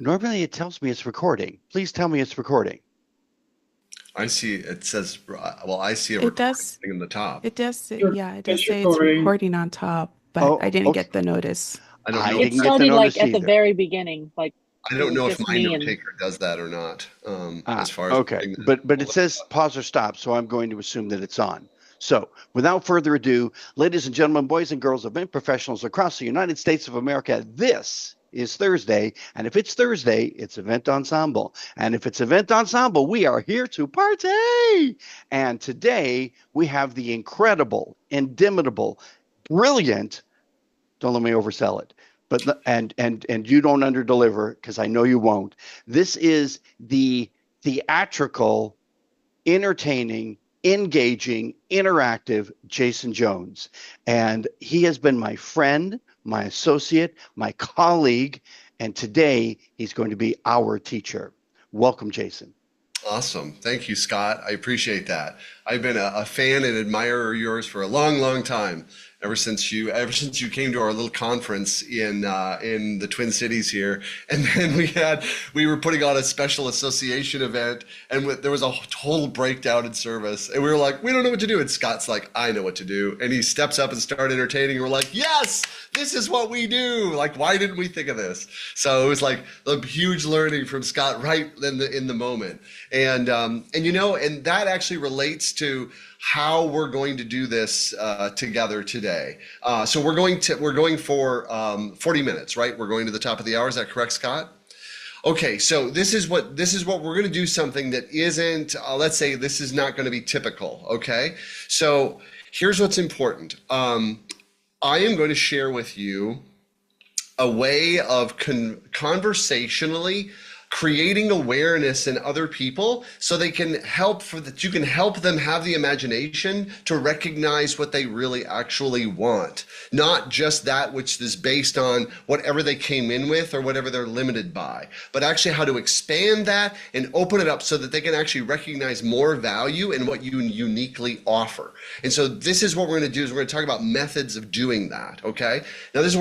Normally it tells me it's recording. Please tell me it's recording. I see it says, well, I see a It recording does. thing in the top. It does. You're, Yeah, it does it's say it's recording. recording on top, but I Oh, didn't okay. get the notice. I don't I know if It didn't get the started like notice at the either. very beginning, like I it don't was know if just my me note and taker does that or not, Ah, as far as okay. putting that. But it says pause or stop, so I'm going to assume that it's on. So, without further ado, ladies and gentlemen, boys and girls, event professionals across the United States of America, this is Thursday. And if it's Thursday, it's Event Ensemble. And if it's Event Ensemble, we are here to party. And today we have the incredible, inimitable, brilliant, don't let me oversell it, but and you don't underdeliver because I know you won't. This is the theatrical, entertaining, engaging, interactive Jason Jones. And he has been my friend, my associate, my colleague, and today he's going to be our teacher. Welcome, Jason. Awesome. Thank you, Scott. I appreciate that. I've been a fan and admirer of yours for a long, long time. Ever since you came to our little conference in the Twin Cities here, and then we were putting on a special association event, and there was a total breakdown in service, and we were like, we don't know what to do, and Scott's like, I know what to do, and he steps up and started entertaining, and we're like, yes, this is what we do. Like, why didn't we think of this? So it was like a huge learning from Scott right in the moment, and that actually relates to how we're going to do this together today. So we're going for 40 minutes, right? We're going to the top of the hour. Is that correct, Scott? Okay, so this is what we're going to do, something that isn't. Let's say this is not going to be typical. Okay, so here's what's important. I am going to share with you a way of conversationally creating awareness in other people so they can you can help them have the imagination to recognize what they really actually want, not just that which is based on whatever they came in with or whatever they're limited by, but actually how to expand that and open it up so that they can actually recognize more value in what you uniquely offer. And so this is what we're going to do, is we're going to talk about methods of doing that. Okay, now this is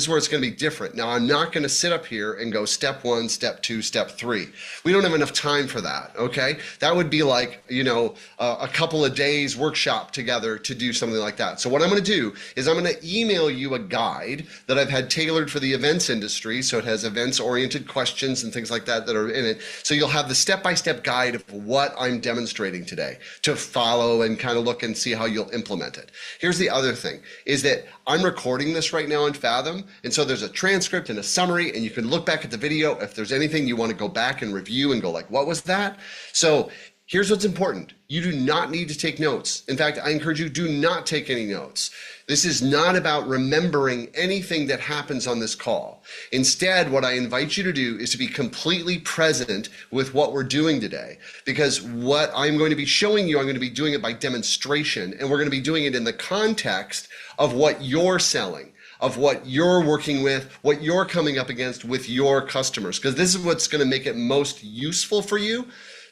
where it's going to be different. Now I'm not going to sit up here and go step 1, step 2, step 3. We don't have enough time for that. Okay, that would be like a couple of days workshop together to do something like that. So what I'm going to do is I'm going to email you a guide that I've had tailored for the events industry, so it has events oriented questions and things like that are in it, so you'll have the step-by-step guide of what I'm demonstrating today to follow and kind of look and see how you'll implement it. Here's the other thing, is that I'm recording this right now in Fathom, and so there's a transcript and a summary, and you can look back at the video if there's anything you want to go back and review and go like, what was that? So here's what's important. You do not need to take notes. In fact, I encourage you, do not take any notes. This is not about remembering anything that happens on this call. Instead, what I invite you to do is to be completely present with what we're doing today. Because what I'm going to be showing you, I'm going to be doing it by demonstration, and we're going to be doing it in the context of what you're selling, of what you're working with, what you're coming up against with your customers. Because this is what's going to make it most useful for you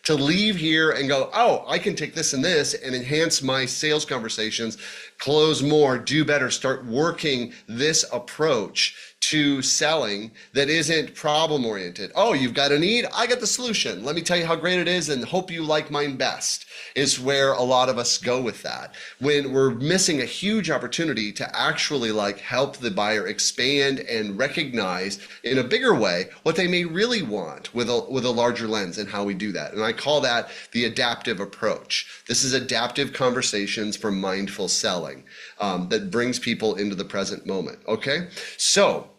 to leave here and go, oh, I can take this and this and enhance my sales conversations, close more, do better, start working this approach to selling that isn't problem oriented. Oh, you've got a need, I got the solution. Let me tell you how great it is and hope you like mine best, is where a lot of us go with that. When we're missing a huge opportunity to actually help the buyer expand and recognize in a bigger way what they may really want with a larger lens, and how we do that. And I call that the adaptive approach. This is adaptive conversations for mindful selling that brings people into the present moment. Okay, so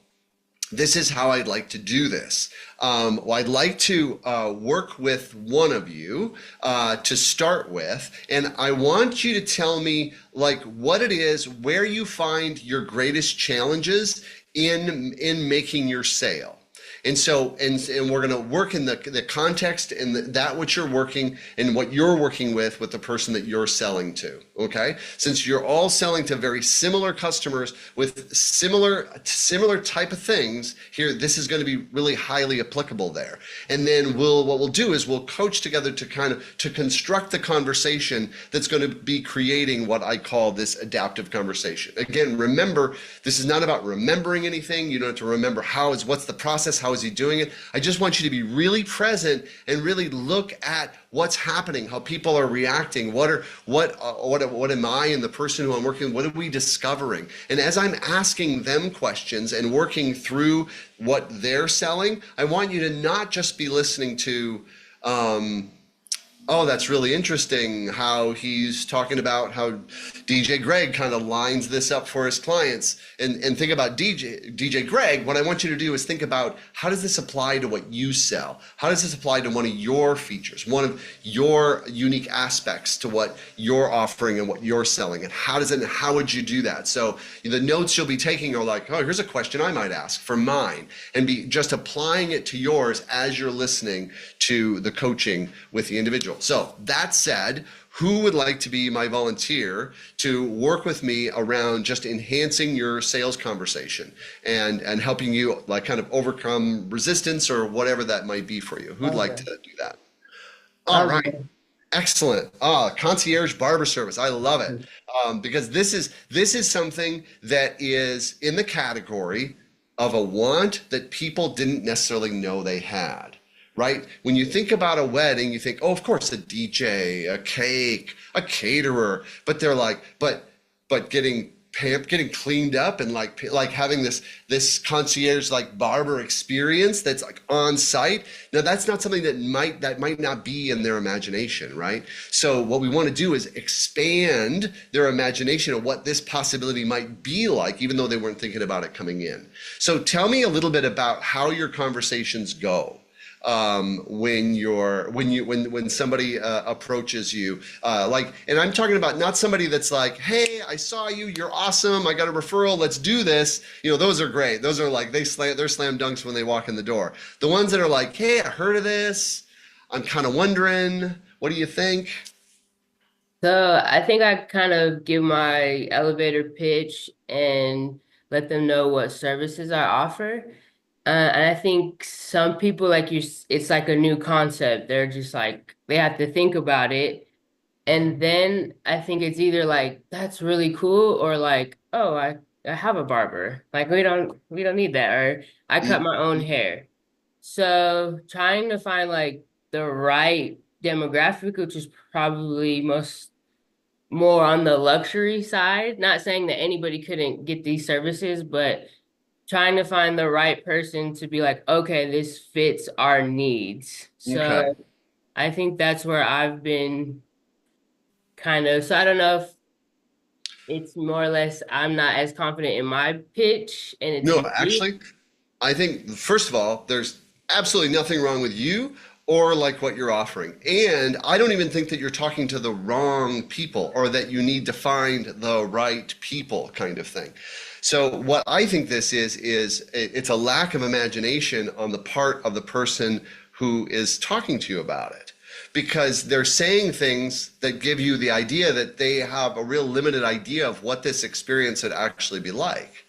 this is how I'd like to do this. I'd like to work with one of you to start with, and I want you to tell me what it is, where you find your greatest challenges in making your sale. And so, and we're going to work in the context and that which you're working and what you're working with the person that you're selling to. Okay, since you're all selling to very similar customers with similar type of things here, this is going to be really highly applicable there. And then what we'll do is we'll coach together to construct the conversation that's going to be creating what I call this adaptive conversation. Again, remember, this is not about remembering anything. You don't have to remember what's the process, how how is he doing it. I just want you to be really present and really look at what's happening, how people are reacting, what am I and the person who I'm working with, what are we discovering? And as I'm asking them questions and working through what they're selling, I want you to not just be listening to oh, that's really interesting how he's talking about how DJ Greg kind of lines this up for his clients. And think about DJ Greg. What I want you to do is think about, how does this apply to what you sell? How does this apply to one of your features, one of your unique aspects to what you're offering and what you're selling? And how would you do that? So the notes you'll be taking are like, oh, here's a question I might ask for mine, and be just applying it to yours as you're listening to the coaching with the individual. So that said, who would like to be my volunteer to work with me around just enhancing your sales conversation and helping you like kind of overcome resistance or whatever that might be for you? Who'd like to do that? All right. Excellent. Concierge barber service. I love it. Because this is something that is in the category of a want that people didn't necessarily know they had. Right? When you think about a wedding, you think, oh, of course, a DJ, a cake, a caterer, but they're like, but getting cleaned up and like having this concierge like barber experience that's like on site. Now that's not something that might not be in their imagination, right? So what we want to do is expand their imagination of what this possibility might be like, even though they weren't thinking about it coming in. So tell me a little bit about how your conversations go. When somebody approaches you, and I'm talking about not somebody that's like, hey, I saw you, you're awesome, I got a referral, let's do this. Those are great. Those are like they're slam dunks when they walk in the door. The ones that are like, hey, I heard of this, I'm kind of wondering, what do you think? So I think I kind of give my elevator pitch and let them know what services I offer. And I think some people it's like a new concept. They're just like, they have to think about it. And then I think it's either like, that's really cool, or like, oh, I have a barber. Like we don't need that. Or I cut my own hair. So trying to find like the right demographic, which is probably more on the luxury side. Not saying that anybody couldn't get these services, but trying to find the right person to be like, okay, this fits our needs. Okay. So I think that's where I've been kind of, so I don't know if it's more or less I'm not as confident in my pitch and it's No, you. actually, I think first of all, there's absolutely nothing wrong with you or like what you're offering. And I don't even think that you're talking to the wrong people or that you need to find the right people kind of thing. So what I think this is it's a lack of imagination on the part of the person who is talking to you about it. Because they're saying things that give you the idea that they have a real limited idea of what this experience would actually be like.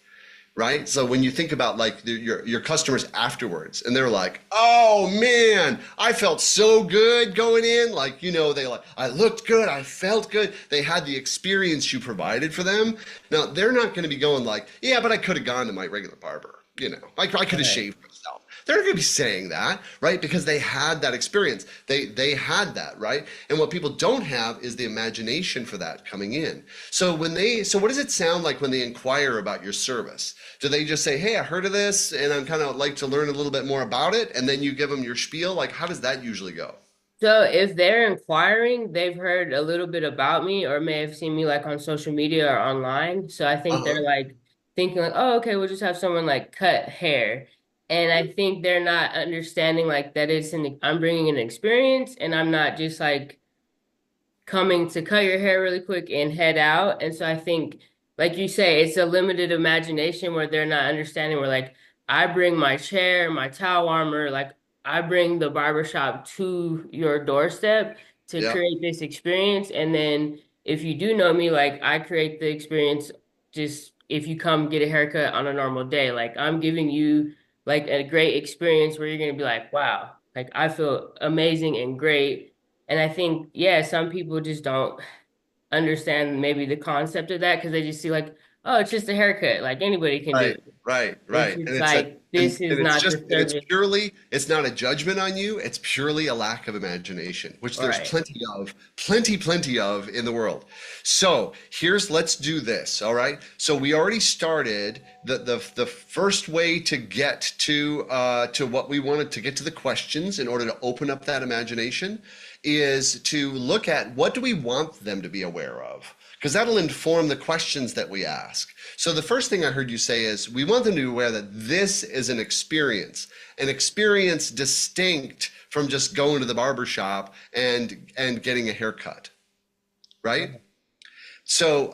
Right? So when you think about like your customers afterwards and they're like, oh man, I felt so good going in. Like, they like, I looked good. I felt good. They had the experience you provided for them. Now they're not going to be going like, yeah, but I could have gone to my regular barber. I could have shaved myself. They're not going to be saying that, right? Because they had that experience. They had that, right? And what people don't have is the imagination for that coming in. So what does it sound like when they inquire about your service? Do they just say, hey, I heard of this and I'm kind of like to learn a little bit more about it, and then you give them your spiel? Like, how does that usually go? So if they're inquiring, they've heard a little bit about me or may have seen me like on social media or online. So I think Uh-huh. they're like thinking like, oh, okay, we'll just have someone like cut hair. And I think they're not understanding like that I'm bringing an experience and I'm not just like coming to cut your hair really quick and head out. And so I think, like you say, it's a limited imagination where they're not understanding. Where like I bring my chair, my towel warmer, like I bring the barbershop to your doorstep to Yep. create this experience. And then if you do know me, like I create the experience just if you come get a haircut on a normal day. Like I'm giving you like a great experience where you're gonna be like, wow, like I feel amazing and great. And I think, yeah, some people just don't understand maybe the concept of that because they just see like, oh, it's just a haircut. Like anybody can do Right, it. right, It's right. And just it's a like this is and it's not just the and it's service. purely it's not a judgment on you, it's purely a lack of imagination, which All there's right. plenty of in the world. So here's let's do this, all right? So we already started the first way to get to what we wanted to get to the questions in order to open up that imagination is to look at what do we want them to be aware of? Because that'll inform the questions that we ask. So the first thing I heard you say is we want them to be aware that this is an experience distinct from just going to the barber shop and getting a haircut, right? So,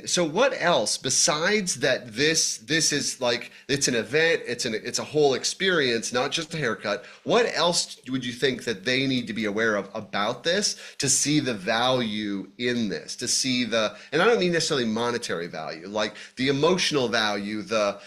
so what else besides that? This is like it's an event, it's a whole experience, not just a haircut. What else would you think that they need to be aware of about this to see the value in this, to see and I don't mean necessarily monetary value, like the emotional value, the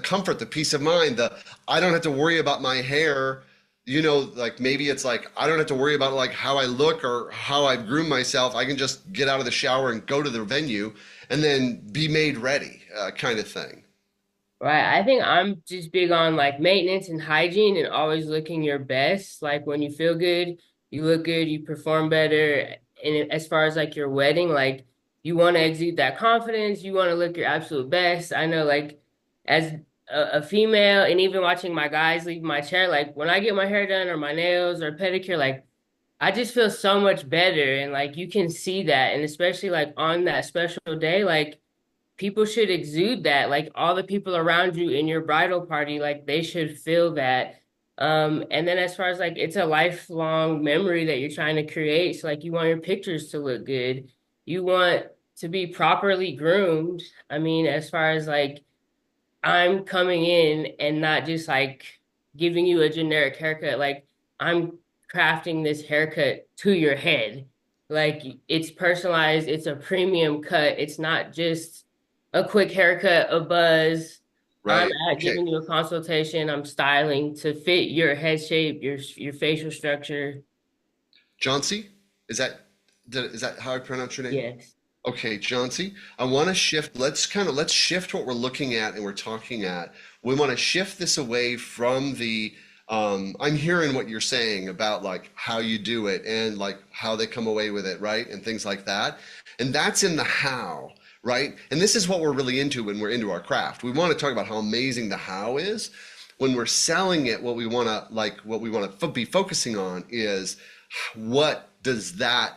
comfort, the peace of mind, I don't have to worry about my hair. Like maybe it's like I don't have to worry about like how I look or how I groom myself. I can just get out of the shower and go to the venue and then be made ready, kind of thing. Right. I think I'm just big on like maintenance and hygiene and always looking your best. Like when you feel good, you look good, you perform better. And as far as like your wedding, like you want to exude that confidence, you want to look your absolute best. I know like as a female and even watching my guys leave my chair, like when I get my hair done or my nails or pedicure, like I just feel so much better. And like you can see that. And especially like on that special day, like people should exude that. Like all the people around you in your bridal party, like they should feel that. And then as far as like it's a lifelong memory that you're trying to create, so like you want your pictures to look good. You want to be properly groomed. I mean, as far as like I'm coming in and not just like giving you a generic haircut, like I'm crafting this haircut to your head. Like it's personalized, it's a premium cut. It's not just a quick haircut, a buzz. I'm Right. at Okay. giving you a consultation. I'm styling to fit your head shape, your facial structure. Chauncey, is that is that how I pronounce your name? Yes. Okay, Chauncey, I want to shift. Let's shift what we're looking at and we're talking at. We want to shift this away from I'm hearing what you're saying about like how you do it and like how they come away with it, right? And things like that. And that's in the how, right? And this is what we're really into when we're into our craft. We want to talk about how amazing the how is. When we're selling it, what we want to be focusing on is what does that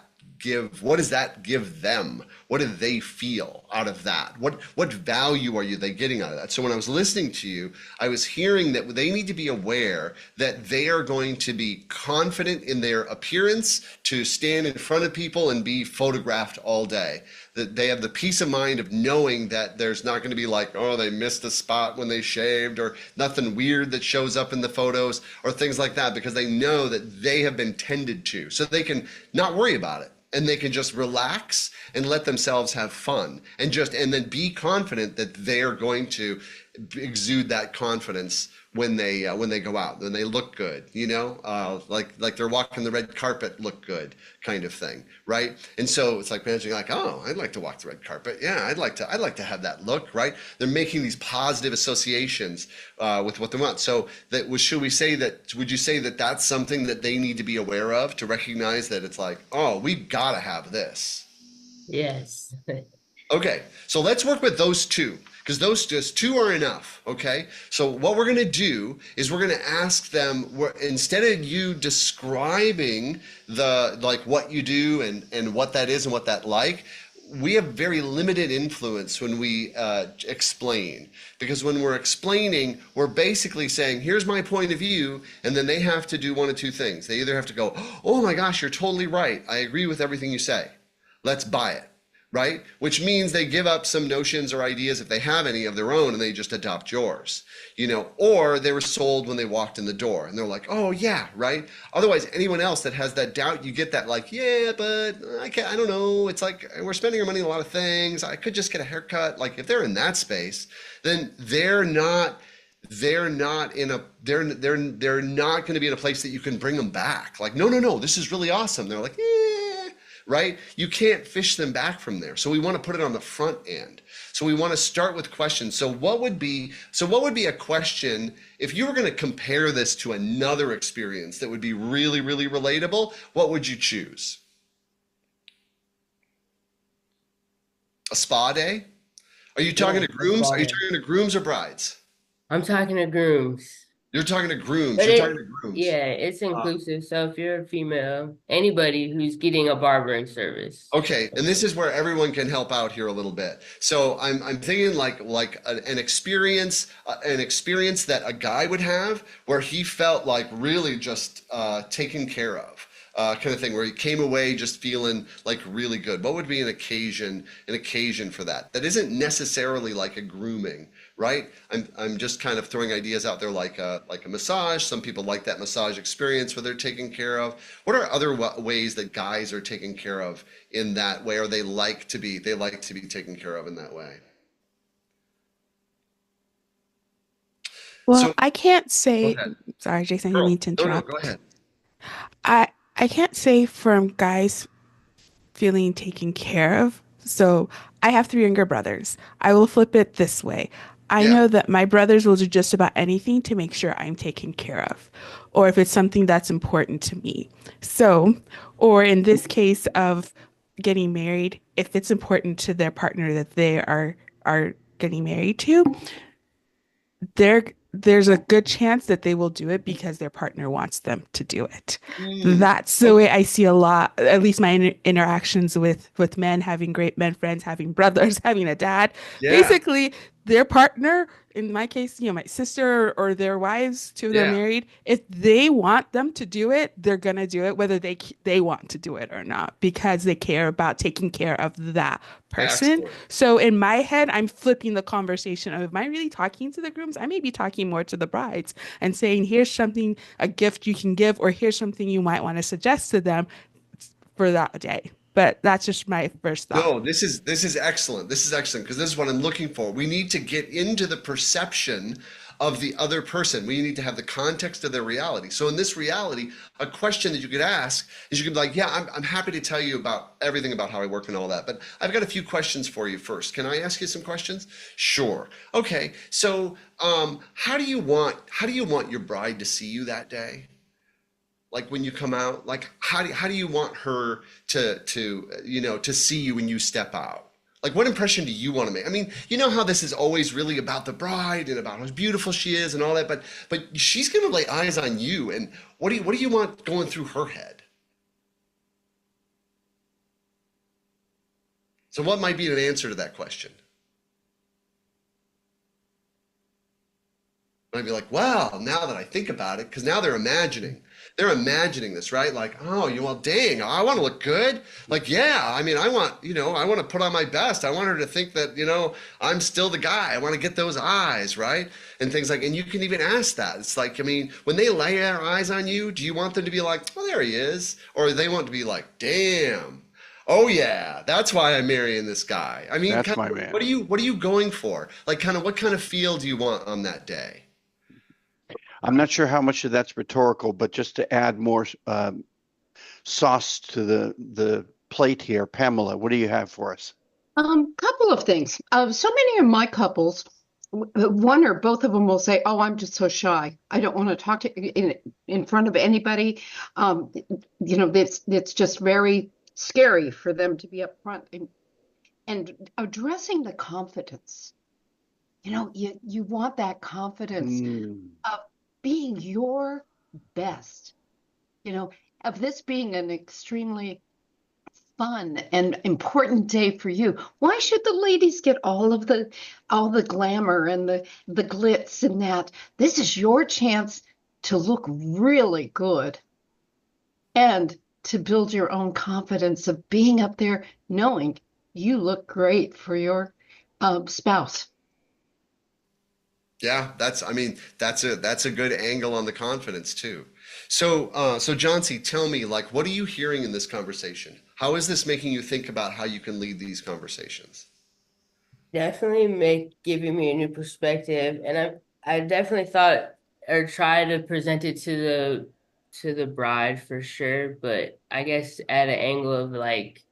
what does that give them? What do they feel out of that? What value are they getting out of that? So when I was listening to you, I was hearing that they need to be aware that they are going to be confident in their appearance to stand in front of people and be photographed all day. That they have the peace of mind of knowing that there's not going to be like, oh, they missed a spot when they shaved or nothing weird that shows up in the photos or things like that, because they know that they have been tended to, so they can not worry about it and they can just relax and let themselves have fun and then be confident that they're going to exude that confidence when they go out, when they look good, like they're walking the red carpet, look good, kind of thing, right? And so it's like managing, like, oh, I'd like to walk the red carpet, yeah, I'd like to have that look, right? They're making these positive associations with what they want. So should we say that? Would you say that that's something that they need to be aware of to recognize that it's like, oh, we gotta have this. Yes. Okay, so let's work with those two because those just two are enough. Okay, so what we're going to do is we're going to ask them instead of you describing what you do and what that is and what that like. We have very limited influence when we explain, because when we're explaining, we're basically saying, here's my point of view, and then they have to do one of two things. They either have to go, oh my gosh, you're totally right. I agree with everything you say. Let's buy it. Right? Which means they give up some notions or ideas if they have any of their own and they just adopt yours, or they were sold when they walked in the door and they're like, oh yeah, right? Otherwise, anyone else that has that doubt, you get that like, yeah, but I don't know. It's like, we're spending our money on a lot of things. I could just get a haircut. Like if they're in that space, then they're not going to be in a place that you can bring them back. Like, no, this is really awesome. They're like, yeah, right? You can't fish them back from there. So we want to put it on the front end. So we want to start with questions. So what would be a question if you were going to compare this to another experience that would be really, really relatable? What would you choose? A spa day? Are you talking Yeah, to that's grooms? Are about you it. talking to grooms or brides? I'm talking to grooms. You're talking to grooms. But You're talking to it, grooms. yeah, it's Uh, inclusive. So if you're a female, anybody who's getting a barbering service. Okay, and this is where everyone can help out here a little bit. So I'm thinking like an experience that a guy would have where he felt like really just taken care of. Kind of thing where he came away just feeling like really good. What would be an occasion for that? That isn't necessarily like a grooming, right? I'm just kind of throwing ideas out there like a massage. Some people like that massage experience where they're taken care of. What are other ways that guys are taken care of in that way, or they like to be taken care of in that way? Well, So I can't go say, ahead, sorry, Jason, I didn't girl. mean to No, no, go interrupt. ahead. I can't say from guys feeling taken care of. So I have three younger brothers. I will flip it this way. I Yeah, know that my brothers will do just about anything to make sure I'm taken care of, or if it's something that's important to me. So, or in this case of getting married, if it's important to their partner that they are getting married to, there's a good chance that they will do it because their partner wants them to do it. mm, That's the way okay, I see a lot, at least my interactions with men, having great men friends, having brothers, having a dad. yeah, Basically, their partner, in my case, my sister or their wives, two of them yeah, married, if they want them to do it, they're gonna do it, whether they want to do it or not, because they care about taking care of that person. excellent. So in my head, I'm flipping the conversation of, am I really talking to the grooms? I may be talking more to the brides and saying, here's something, a gift you can give, or here's something you might want to suggest to them for that day. But that's just my first thought. No, this is excellent. This is excellent because this is what I'm looking for. We need to get into the perception of the other person. We need to have the context of their reality. So in this reality, a question that you could ask is you could be like, yeah, I'm happy to tell you about everything about how I work and all that, but I've got a few questions for you first. Can I ask you some questions? Sure. Okay. So how do you want your bride to see you that day? Like when you come out, like how do you want her to see you when you step out? Like what impression do you want to make? I mean, you know how this is always really about the bride and about how beautiful she is and all that, but she's going to lay eyes on you, and what do you want going through her head? So what might be an answer to that question? And I'd be like, wow, now that I think about it, because now they're imagining this, right? Like, oh, well, dang, I want to look good. Like, yeah, I mean, I want to put on my best. I want her to think that, I'm still the guy. I want to get those eyes, right? And things like, and you can even ask that. It's like, I mean, when they lay their eyes on you, do you want them to be like, oh, there he is? Or they want to be like, damn. Oh yeah, that's why I'm marrying this guy. I mean, That's kind my of, what man. are you what are you going for? Like, kind of, what kind of feel do you want on that day? I'm not sure how much of that's rhetorical, but just to add more sauce to the plate here, Pamela, what do you have for us? Couple of things. So many of my couples, one or both of them will say, "Oh, I'm just so shy. I don't want to talk to in front of anybody." Um, it's just very scary for them to be up front and addressing the confidence. You want that confidence Mm, of being your best. You know, of this being an extremely fun and important day for you. Why should the ladies get all the glamour and the glitz and that? This is your chance to look really good and to build your own confidence of being up there knowing you look great for your spouse. Yeah, I mean, that's a good angle on the confidence too. So John C, tell me, like, what are you hearing in this conversation? How is this making you think about how you can lead these conversations? Definitely make giving me a new perspective. And I definitely thought or try to present it to to the bride for sure, but I guess at an angle of like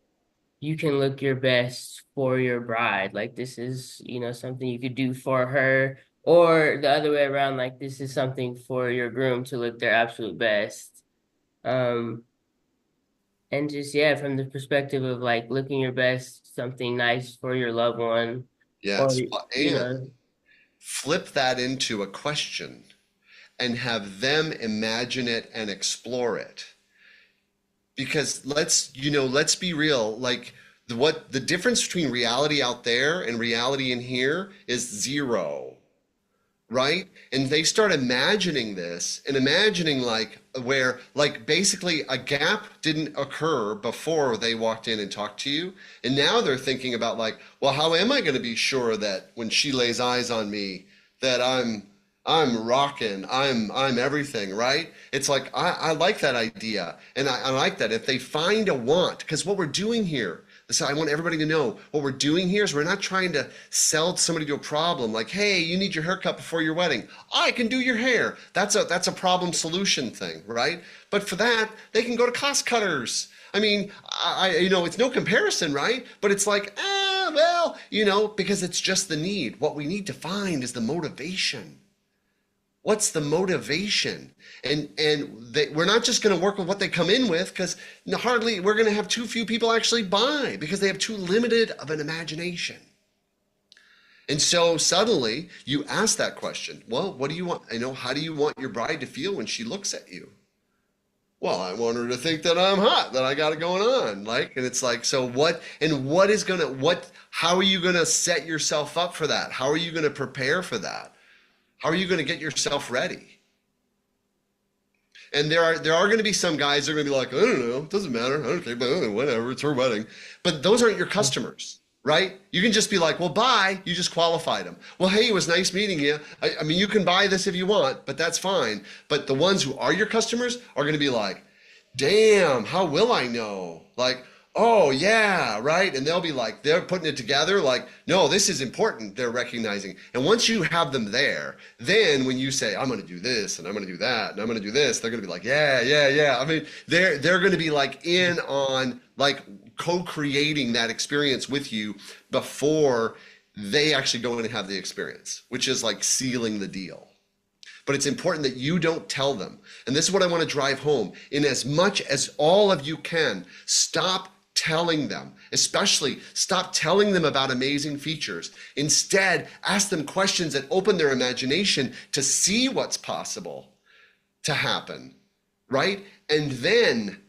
you can look your best for your bride. Like this is, something you could do for her, or the other way around, like this is something for your groom to look their absolute best. Um, and just yeah, from the perspective of like looking your best, something nice for your loved one, or Yes. you And know, flip that into a question and have them imagine it and explore it. Because let's be real, like what the difference between reality out there and reality in here is zero, right? And they start imagining this and imagining like where like basically a gap didn't occur before they walked in and talked to you. And now they're thinking about like, well, how am I going to be sure that when she lays eyes on me that I'm rocking, I'm everything, right? It's like I like that idea. And I like that. If they find a want, because what we're doing here, so I want everybody to know what we're doing here is we're not trying to sell somebody to a problem like, hey, you need your haircut before your wedding. I can do your hair. That's a problem solution thing, right? But for that, they can go to cost cutters. I mean, it's no comparison, right? But it's like, well, because it's just the need. What we need to find is the motivation. What's the motivation? We're not just going to work with what they come in with because hardly we're going to have too few people actually buy because they have too limited of an imagination. And so suddenly you ask that question. Well, what do you want? How do you want your bride to feel when she looks at you? Well, I want her to think that I'm hot, that I got it going on. And it's like, so what, and how are you going to set yourself up for that? How are you going to prepare for that? How are you going to get yourself ready? And there are going to be some guys that are going to be like, I don't know, it doesn't matter. I don't care, but whatever, it's her wedding. But those aren't your customers, right? You can just be like, well, bye. You just qualified them. Well, hey, it was nice meeting you. I mean, you can buy this if you want, but that's fine. But the ones who are your customers are going to be like, damn, how will I know? Like, oh yeah, right? And they'll be like, they're putting it together like, no, this is important. They're recognizing. And once you have them there, then when you say, I'm going to do this and I'm going to do that and I'm going to do this, they're going to be like, yeah, yeah, yeah. I mean, they're going to be like in on like co-creating that experience with you before they actually go in and have the experience, which is like sealing the deal. But it's important that you don't tell them. And this is what I want to drive home. In as much as all of you can, stop telling them, especially stop telling them about amazing features. Instead, ask them questions that open their imagination to see what's possible to happen, right? And then,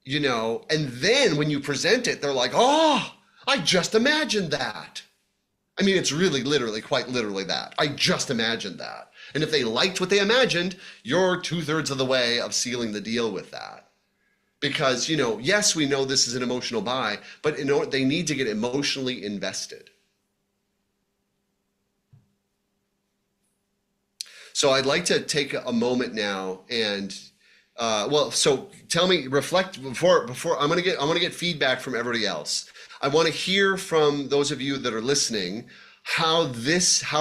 when you present it, they're like, oh, I just imagined that. I mean, it's really literally, quite literally that. I just imagined that. And if they liked what they imagined, you're 2/3 of the way of sealing the deal with that. Because, yes, we know this is an emotional buy, but they need to get emotionally invested. So I'd like to take a moment now and, so tell me, reflect before I'm gonna get feedback from everybody else. I want to hear from those of you that are listening how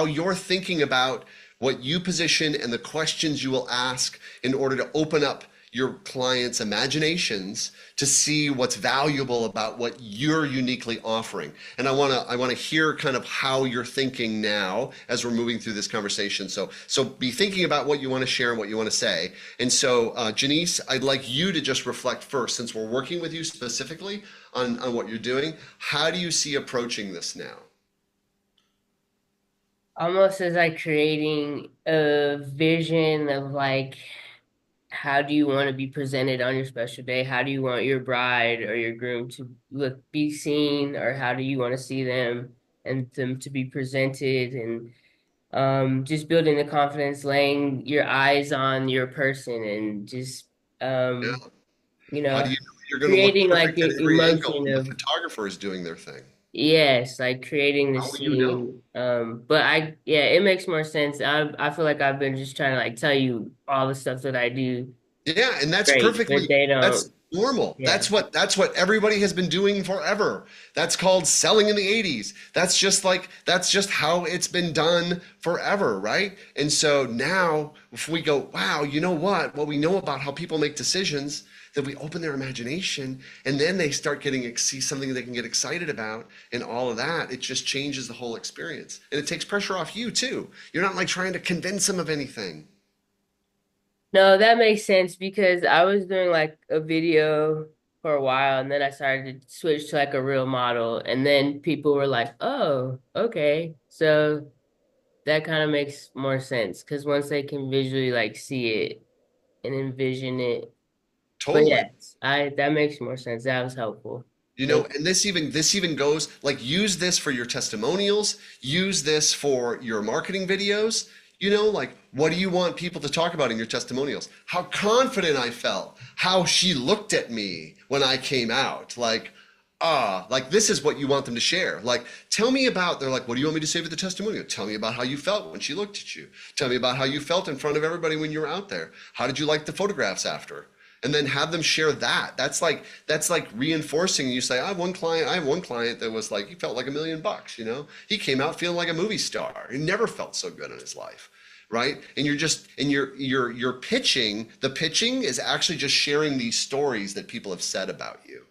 you're thinking about what you position and the questions you will ask in order to open up your clients' imaginations to see what's valuable about what you're uniquely offering. And I want to hear kind of how you're thinking now as we're moving through this conversation. So be thinking about what you want to share and what you want to say. And so Janice, I'd like you to just reflect first, since we're working with you specifically on what you're doing. How do you see approaching this now? almost as like creating a vision of like how do you want to be presented on your special day? How do you want your bride or your groom to be seen, or how do you want to see them and them to be presented? And just building the confidence, laying your eyes on your person, and just Yeah. you How know, do you know you're going to look creating like perfect at an every angle emotion when the of photographer is doing their thing? yes, like creating the How will you know? scene. But yeah, it makes more sense. I feel like I've been just trying to like tell you all the stuff that I do. Yeah, and that's Great, but perfectly they that's don't. normal. Yeah. That's what everybody has been doing forever. That's called selling in the 80s. That's just how it's been done forever, right? And so now if we go, wow, you know what we know about how people make decisions, then we open their imagination and then they start getting see something they can get excited about and all of that. It just changes the whole experience. And it takes pressure off you too. You're not like trying to convince them of anything. No, that makes sense because I was doing like a video for a while and then I started to switch to like a real model and then people were like, "Oh, okay." So that kind of makes more sense because once they can visually like see it and envision it. But Totally. yes, I that makes more sense. That was helpful. You know, Thank and this even goes like use this for your testimonials, use this for your marketing videos. You know, like what do you want people to talk about in your testimonials? How confident I felt, how she looked at me when I came out. Like this is what you want them to share. Like, tell me about, they're like, what do you want me to say for the testimonial? Tell me about how you felt when she looked at you. Tell me about how you felt in front of everybody when you were out there. How did you like the photographs after? And then have them share that. That's like reinforcing. You say, I have one client that was like, he felt like $1 million, you know? He came out feeling like a movie star. He never felt so good in his life. Right? And you're pitching, the pitching is actually just sharing these stories that people have said about you.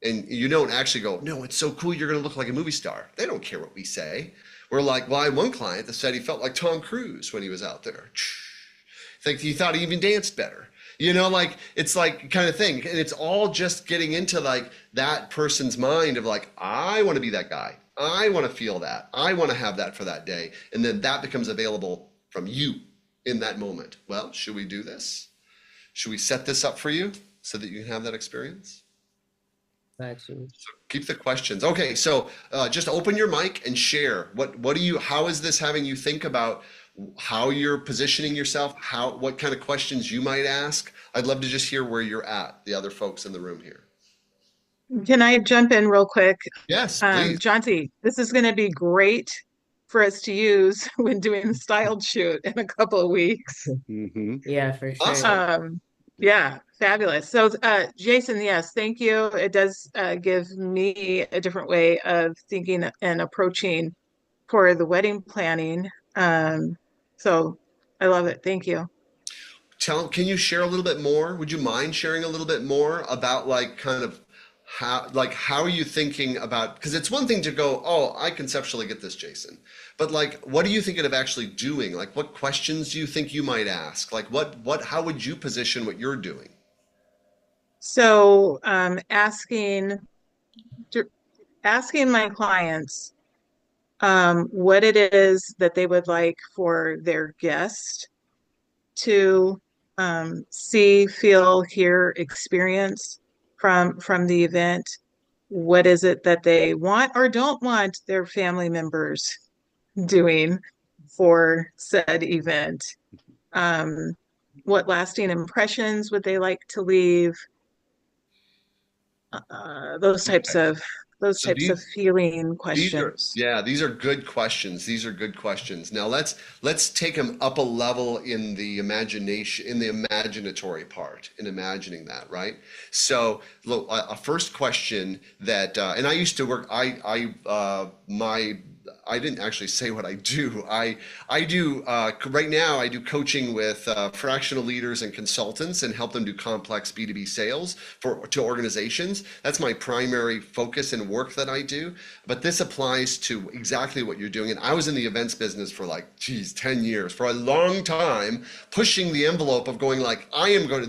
And you don't actually go, no, it's so cool, you're gonna look like a movie star. They don't care what we say. We're like, well, I had one client that said he felt like Tom Cruise when he was out there. Like he thought he even danced better. You know, like it's like kind of thing. And it's all just getting into like that person's mind of like, I want to be that guy. I want to feel that. I want to have that for that day. And then that becomes available from you in that moment. Well, should we do this? Should we set this up for you so that you can have that experience? got you. So keep the questions. Okay, so just open your mic and share. How is this having you think about how you're positioning yourself, what kind of questions you might ask? I'd love to just hear where you're at, the other folks in the room here. Can I jump in real quick? Yes, please. Jonty, this is going to be great for us to use when doing the styled shoot in a couple of weeks. Mm-hmm. Yeah, for sure. Awesome. Yeah, fabulous. So, Jason, yes, thank you. It does give me a different way of thinking and approaching for the wedding planning. So I love it. Thank you. Can you share a little bit more? Would you mind sharing a little bit more about like kind of how are you thinking about, because it's one thing to go, oh, I conceptually get this, Jason, but like what are you thinking of actually doing? Like what questions do you think you might ask? Like how would you position what you're doing? So asking my clients what it is that they would like for their guest to see, feel, hear, experience from the event. What is it that they want or don't want their family members doing for said event? What lasting impressions would they like to leave? Those types Okay. of So feeling these are, questions. yeah, these are good questions. These are good questions. Now let's take them up a level in the imagination, in the imaginatory part, in imagining that, right? So look, a first question that, and I used to work. I didn't actually say what I do. I do right now. I do coaching with fractional leaders and consultants and help them do complex B2B sales to organizations. That's my primary focus and work that I do. But this applies to exactly what you're doing. And I was in the events business for like, 10 years, for a long time, pushing the envelope of going like,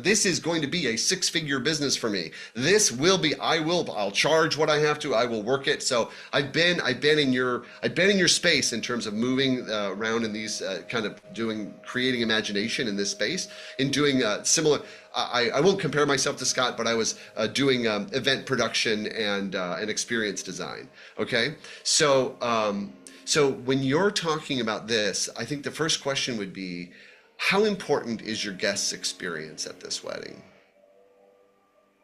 this is going to be a six-figure business for me. I'll charge what I have to. I will work it. So I've been in your space in terms of moving around in these creating imagination in this space, in doing similar. I won't compare myself to Scott, but I was doing event production and experience design. Okay, so when you're talking about this, I think the first question would be, how important is your guest's experience at this wedding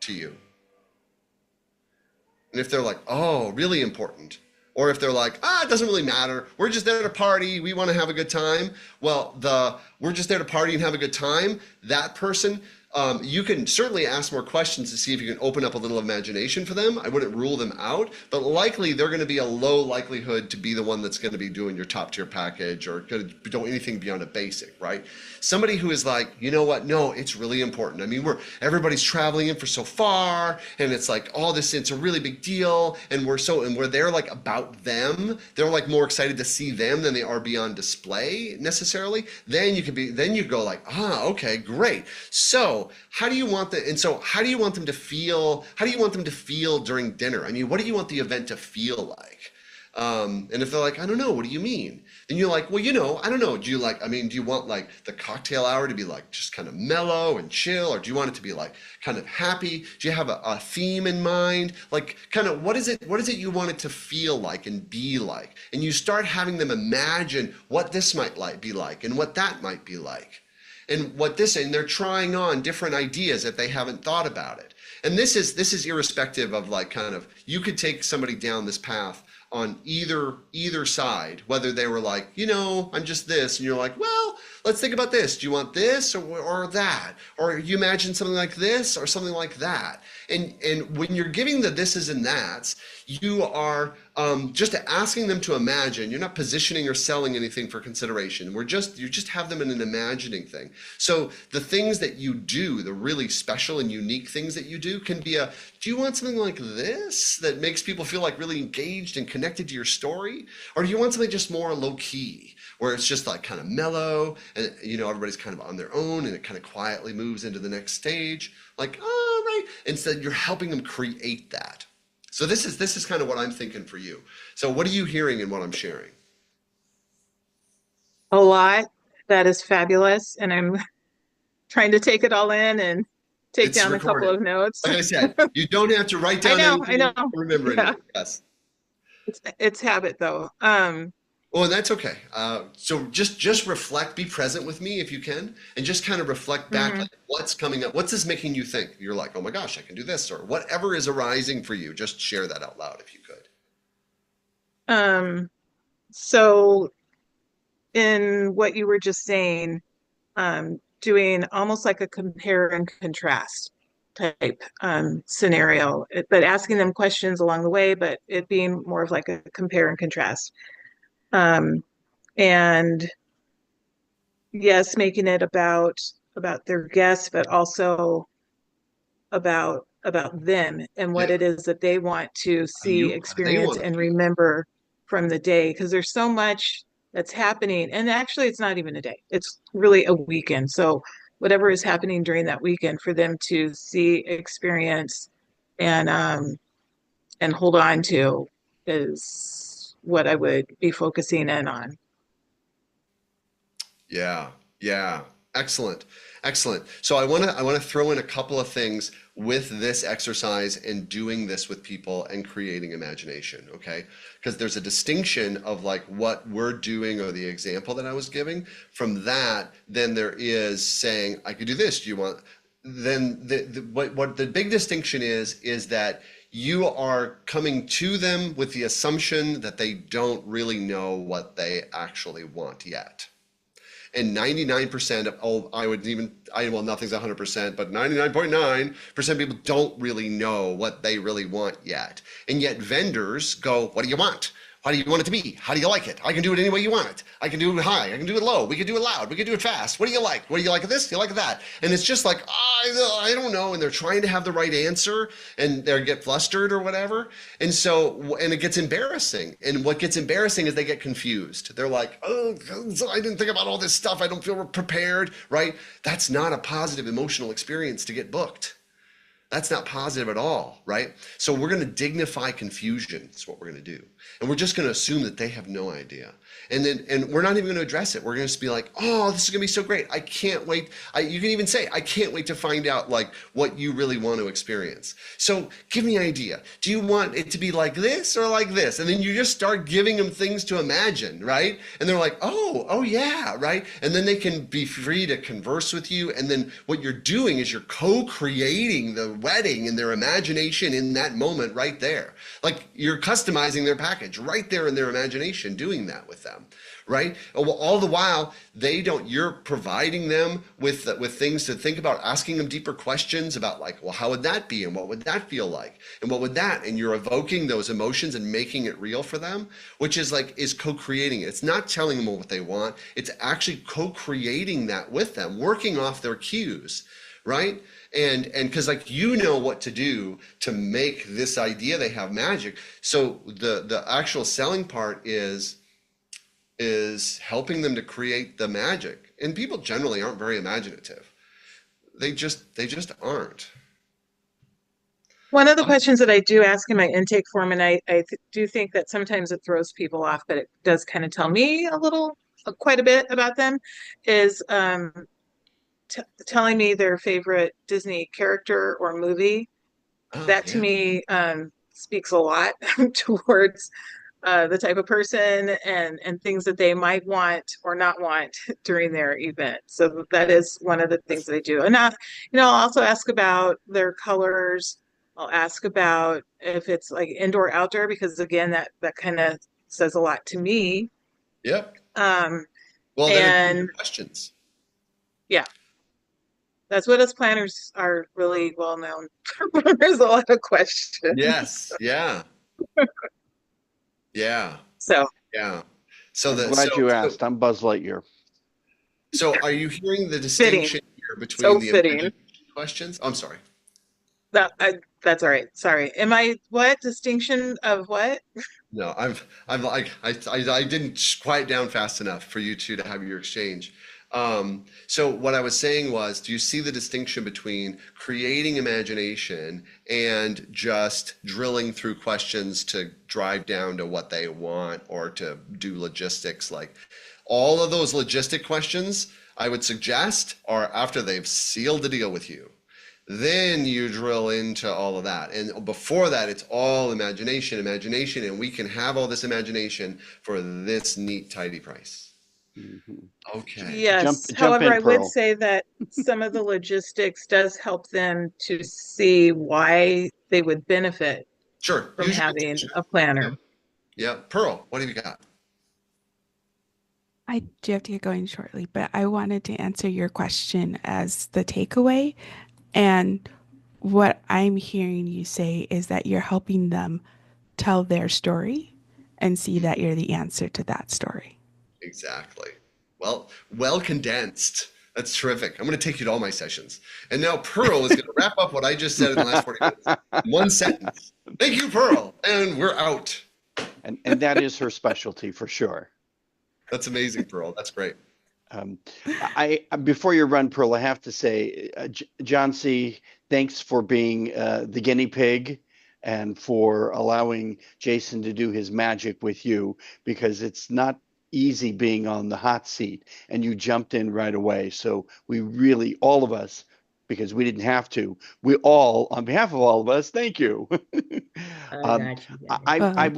to you? And if they're like, oh, really important. Or if they're like, it doesn't really matter. We're just there to party. We want to have a good time. Well, we're just there to party and have a good time. That person, You can certainly ask more questions to see if you can open up a little imagination for them. I wouldn't rule them out, but likely they're going to be a low likelihood to be the one that's going to be doing your top tier package or going to do anything beyond a basic, right? Somebody who is like, you know what? No, it's really important. I mean, everybody's traveling in for so far, and it's like all this. It's a really big deal, and we're there like about them. They're like more excited to see them than they are be on display necessarily. Then you go like, okay, great. So how do you want them to feel? How do you want them to feel during dinner? I mean, what do you want the event to feel like? And if they're like, I don't know, what do you mean? Then you're like, well, I don't know. Do you want like the cocktail hour to be like just kind of mellow and chill, or do you want it to be like kind of happy? Do you have a theme in mind? Like kind of what is it you want it to feel like and be like? And you start having them imagine what this might be like and what that might be like. And they're trying on different ideas if they haven't thought about it. And this is irrespective of like kind of, you could take somebody down this path on either side, whether they were like, I'm just this, and you're like, well, let's think about this. Do you want this or that? Or you imagine something like this or something like that? And when you're giving the thises and that's, you are just asking them to imagine. You're not positioning or selling anything for consideration. You just have them in an imagining thing. So the things that you do, the really special and unique things that you do can be do you want something like this that makes people feel like really engaged and connected to your story? Or do you want something just more low key, where it's just like kind of mellow and everybody's kind of on their own and it kind of quietly moves into the next stage? Like, oh, right. Instead, you're helping them create that. So this is kind of what I'm thinking for you. So what are you hearing in what I'm sharing? A lot. That is fabulous. And I'm trying to take it all in and take down recorded. A couple of notes. Like I said, you don't have to write down anything. I know. Remember anything. Yes. It's habit though. Well, that's okay. So just reflect, be present with me if you can, and just kind of reflect back, like what's coming up, what's this making you think? You're like, oh my gosh, I can do this, or whatever is arising for you. Just share that out loud if you could. So in what you were just saying, doing almost like a compare and contrast type scenario, but asking them questions along the way, but it being more of like a compare and contrast. And yes, making it about their guests, but also about them and what it is that they want to see, experience, and remember from the day. Because there's so much that's happening. And actually, it's not even a day. It's really a weekend. So whatever is happening during that weekend for them to see, experience, and hold on to is what I would be focusing in on. Yeah. Excellent. So I want to throw in a couple of things with this exercise and doing this with people and creating imagination, okay? Because there's a distinction of like what we're doing or the example that I was giving. From that, then there is saying, I could do this. Do you want? Then what the big distinction is that you are coming to them with the assumption that they don't really know what they actually want yet. And 99% of, nothing's 100%, but 99.9% of people don't really know what they really want yet. And yet vendors go, what do you want? How do you want it to be? How do you like it? I can do it any way you want it. I can do it high. I can do it low. We can do it loud. We can do it fast. What do you like? What do you like of this? Do you like that? And it's just like, I don't know. And they're trying to have the right answer and they get flustered or whatever. And it gets embarrassing. And what gets embarrassing is they get confused. They're like, oh, I didn't think about all this stuff. I don't feel prepared, right? That's not a positive emotional experience to get booked. That's not positive at all, right? So we're going to dignify confusion. That's what we're going to do. And we're just going to assume that they have no idea. And we're not even going to address it. We're going to just be like, oh, this is going to be so great. I can't wait. You can even say, I can't wait to find out like what you really want to experience. So give me an idea. Do you want it to be like this or like this? And then you just start giving them things to imagine, right? And they're like, oh yeah, right? And then they can be free to converse with you. And then what you're doing is you're co-creating the wedding and their imagination in that moment right there. Like you're customizing their package right there in their imagination, doing that with them, right? All the while you're providing them with things to think about, asking them deeper questions about like, well, how would that be? And what would that feel like? And what would that? And you're evoking those emotions and making it real for them, which is co-creating it. It's not telling them what they want. It's actually co-creating that with them, working off their cues, right? And because like what to do to make this idea they have magic. So the actual selling part is helping them to create the magic. And people generally aren't very imaginative. They just aren't. One of the questions that I do ask in my intake form, and I do think that sometimes it throws people off, but it does kind of tell me quite a bit about them, is telling me their favorite Disney character or movie. That to me speaks a lot towards the type of person and things that they might want or not want during their event. So that is one of the things that I do. And I'll also ask about their colors. I'll ask about if it's like indoor, outdoor, because again, that kind of says a lot to me. Yep. Well, then questions. Yeah. That's what us planners are really well known for. There's a lot of questions. Yes. Yeah. Yeah. So. Yeah. I'm glad you asked. I'm Buzz Lightyear. So are you hearing the distinction here between the questions? I'm sorry. That's all right. Sorry. Am I what? Distinction of what? No, I'm like I didn't quiet down fast enough for you two to have your exchange. So what I was saying was, do you see the distinction between creating imagination and just drilling through questions to drive down to what they want or to do logistics? Like all of those logistic questions, I would suggest are after they've sealed the deal with you. Then you drill into all of that. And before that, it's all imagination, and we can have all this imagination for this neat, tidy price. Mm-hmm. Okay. Yes. However, I would say that some of the logistics does help them to see why they would benefit from having a planner. Yeah. Pearl, what have you got? I do have to get going shortly, but I wanted to answer your question as the takeaway. And what I'm hearing you say is that you're helping them tell their story and see that you're the answer to that story. Exactly. Well condensed. That's terrific. I'm going to take you to all my sessions. And now Pearl is going to wrap up what I just said in the last 40 minutes. One sentence. Thank you, Pearl. And we're out. And that is her specialty for sure. That's amazing, Pearl. That's great. Before you run, Pearl, I have to say, John C., thanks for being the guinea pig and for allowing Jason to do his magic with you, because it's not easy being on the hot seat, and you jumped in right away. So we really, all of us, because we didn't have to, we all, on behalf of all of us, thank you. I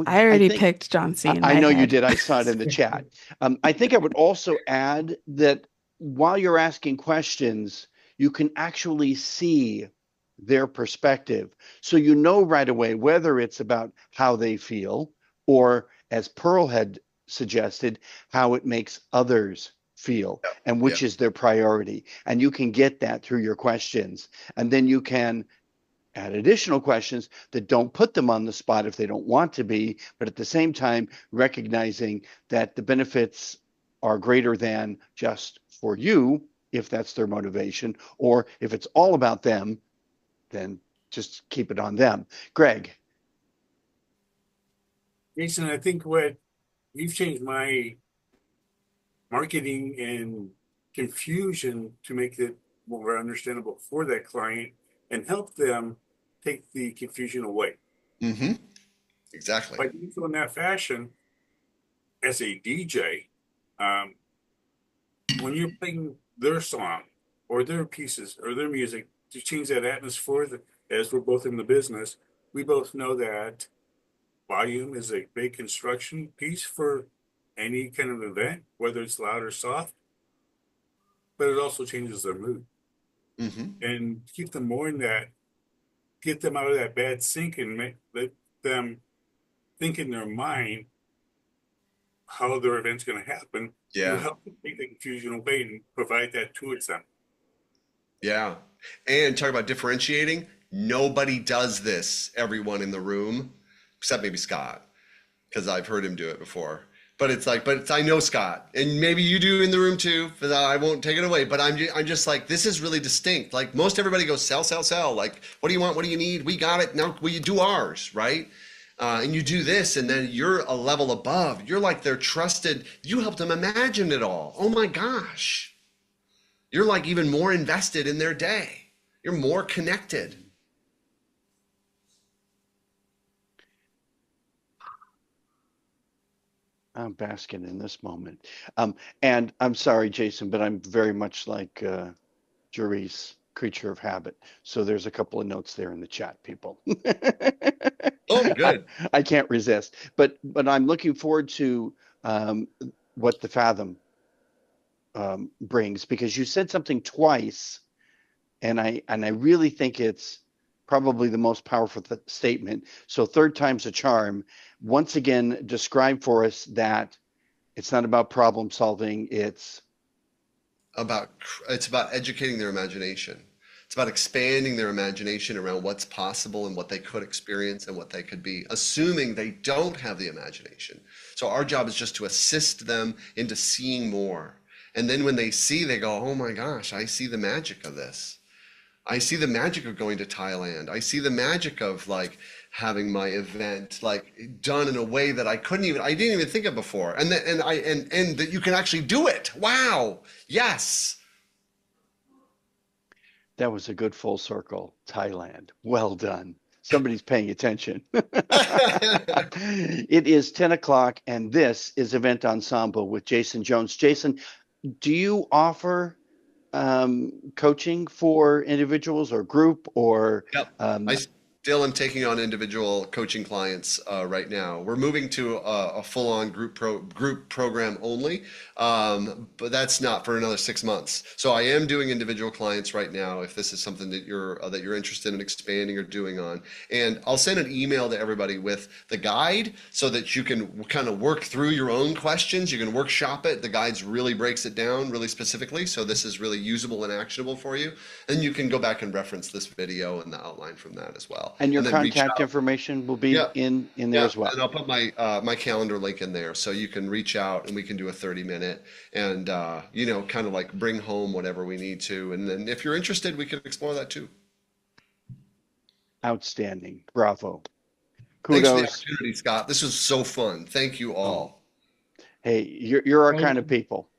already picked John C. I know you did. I saw it in the chat. I think I would also add that while you're asking questions, you can actually see their perspective. So you know right away whether it's about how they feel or, as Pearl had suggested, how it makes others feel and which is their priority. And you can get that through your questions. And then you can add additional questions that don't put them on the spot if they don't want to be, but at the same time, recognizing that the benefits are greater than just for you, if that's their motivation, or if it's all about them, then just keep it on them. Greg. Jason, I think you've changed my marketing and confusion to make it more understandable for that client and help them take the confusion away. Mm-hmm. Exactly. By doing so in that fashion, as a DJ, when you're playing their song or their pieces or their music to change that atmosphere, as we're both in the business, we both know that volume is a big construction piece for any kind of event, whether it's loud or soft, but it also changes their mood. Mm-hmm. And keep them more in that get them out of that bad sink and let them think in their mind how their event's going to happen. You Yeah. help them take the confusion away and provide that towards them. Yeah. And talk about differentiating. Nobody does this, everyone in the room, except maybe Scott, because I've heard him do it before. But it's like, I know Scott, and maybe you do in the room too, but I won't take it away. But I'm just like, this is really distinct. Like most everybody goes, sell, sell, sell. Like, what do you want? What do you need? We got it. Now we do ours, right? And you do this, and then you're a level above. You're like they're trusted. You help them imagine it all. Oh my gosh. You're like even more invested in their day. You're more connected. I'm basking in this moment. And I'm sorry, Jason, but I'm very much like Jury's creature of habit. So there's a couple of notes there in the chat, people. Oh, good. I can't resist. But I'm looking forward to what the Fathom brings, because you said something twice, and I really think it's probably the most powerful statement. So third time's a charm. Once again, describe for us that it's not about problem solving. It's about educating their imagination. It's about expanding their imagination around what's possible and what they could experience and what they could be, assuming they don't have the imagination. So our job is just to assist them into seeing more. And then when they see, they go, oh my gosh, I see the magic of this. I see the magic of going to Thailand. I see the magic of like having my event like done in a way that I didn't even think of before. And that you can actually do it. Wow. Yes. That was a good full circle. Thailand. Well done. Somebody's paying attention. It is 10 o'clock, and this is Event Ensemble with Jason Jones. Jason, do you offer coaching for individuals or group or? Yep. I still am taking on individual coaching clients right now. We're moving to a full-on group program only, but that's not for another 6 months. So I am doing individual clients right now. If this is something that you're interested in expanding or doing on, and I'll send an email to everybody with the guide so that you can kind of work through your own questions. You can workshop it. The guides really breaks it down really specifically, so this is really usable and actionable for you. And you can go back and reference this video and the outline from that as well. And your contact information will be in there as well. And I'll put my calendar link in there so you can reach out and we can do a 30-minute and kind of like bring home whatever we need to. And then if you're interested, we can explore that too. Outstanding. Bravo. Kudos. Thanks for the opportunity, Scott. This was so fun. Thank you all. Hey, you're our kind of people.